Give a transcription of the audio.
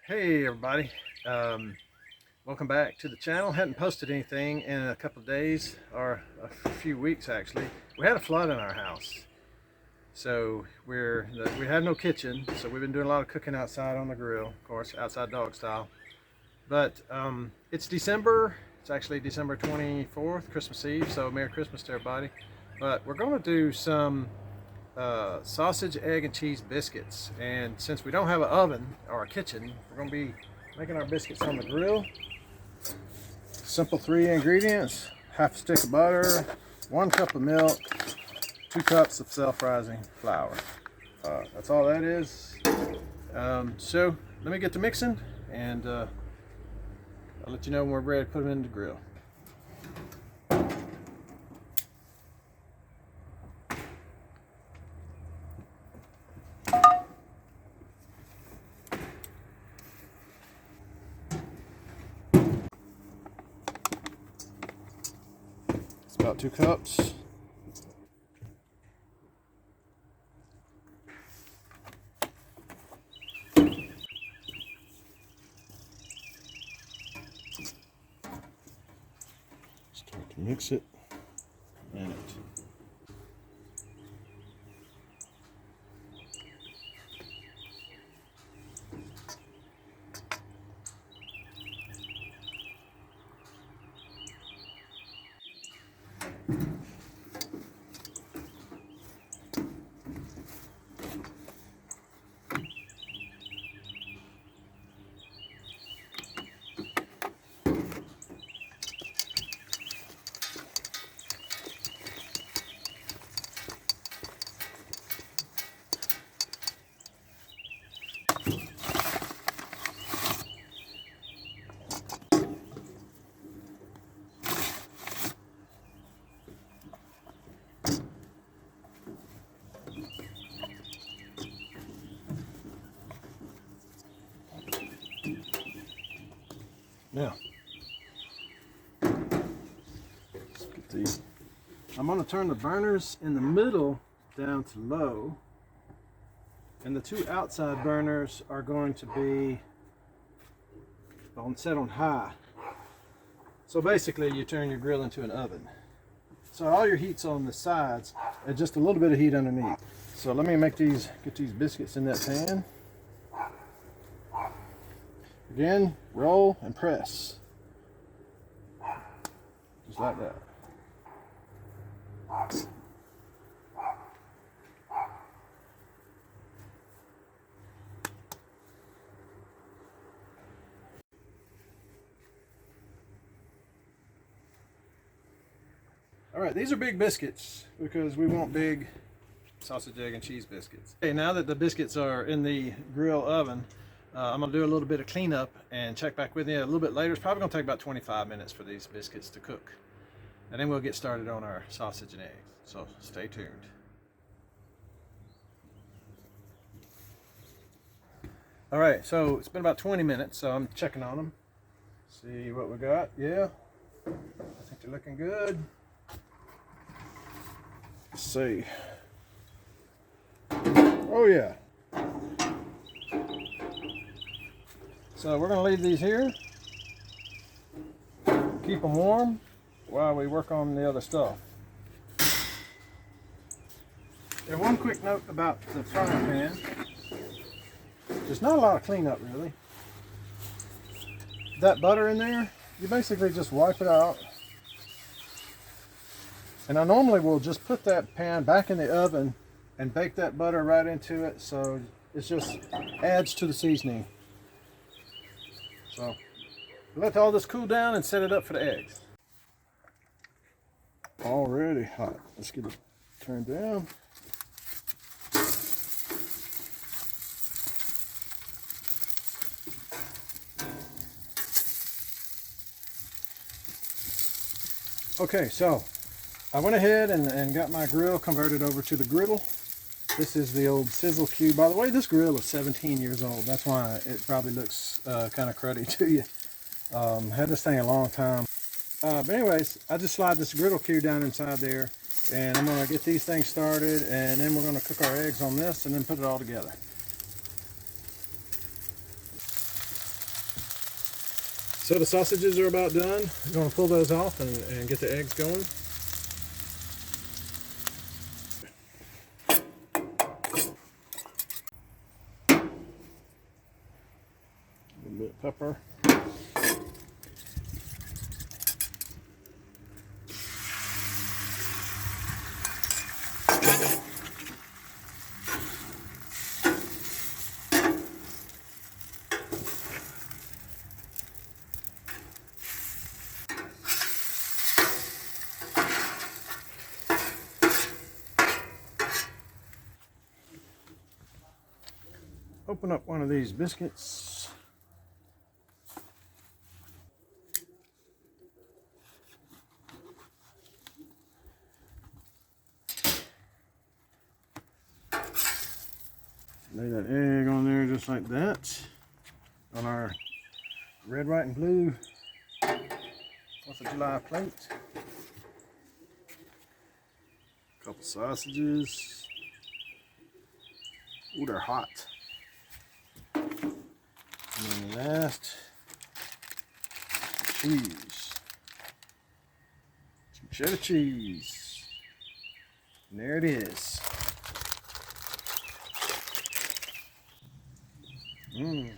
Hey everybody, welcome back to the channel. Hadn't posted anything in a couple of days or a few weeks actually. We had a flood in our house, so we have no kitchen, so we've been doing a lot of cooking outside on the grill, of course, outside dog style. But it's December. It's actually December 24th, Christmas Eve. So Merry Christmas to everybody. But we're going to do some sausage, egg, and cheese biscuits. And since we don't have an oven or a kitchen, we're going to be making our biscuits on the grill. Simple 3 ingredients: half a stick of butter, 1 cup of milk, 2 cups of self-rising flour. That's all that is. So let me get to mixing, and I'll let you know when we're ready to put them in the grill. It's about 2 cups. Start to mix it in it. Now, let's get these. I'm going to turn the burners in the middle down to low, and the 2 outside burners are going to be set on high. So basically you turn your grill into an oven. So all your heat's on the sides and just a little bit of heat underneath. So let me get these biscuits in that pan. Again, roll and press. Just like that. All right, these are big biscuits because we want big sausage, egg, and cheese biscuits. Okay, now that the biscuits are in the grill oven, I'm going to do a little bit of cleanup and check back with you a little bit later. It's probably going to take about 25 minutes for these biscuits to cook. And then we'll get started on our sausage and eggs. So stay tuned. All right, so it's been about 20 minutes, so I'm checking on them. See what we got. Yeah, I think they're looking good. Let's see. Oh yeah. So we're going to leave these here, keep them warm while we work on the other stuff. And one quick note about the frying pan. There's not a lot of cleanup really. That butter in there, you basically just wipe it out. And I normally will just put that pan back in the oven and bake that butter right into it, so it just adds to the seasoning. So let all this cool down and set it up for the eggs. Already hot. Let's get it turned down. Okay, so I went ahead and got my grill converted over to the griddle. This is the old sizzle cube. By the way, this grill is 17 years old. That's why it probably looks kind of cruddy to you. Had this thing a long time. But anyways, I just slide this griddle cube down inside there, and I'm going to get these things started, and then we're going to cook our eggs on this and then put it all together. So the sausages are about done. I'm going to pull those off and get the eggs going. A little bit of pepper. Open up one of these biscuits. Lay that egg on there just like that. On our red, white, and blue 4th of July plate. Couple sausages. Ooh, they're hot. And then the last, cheese. Some cheddar cheese. And there it is. Mmm.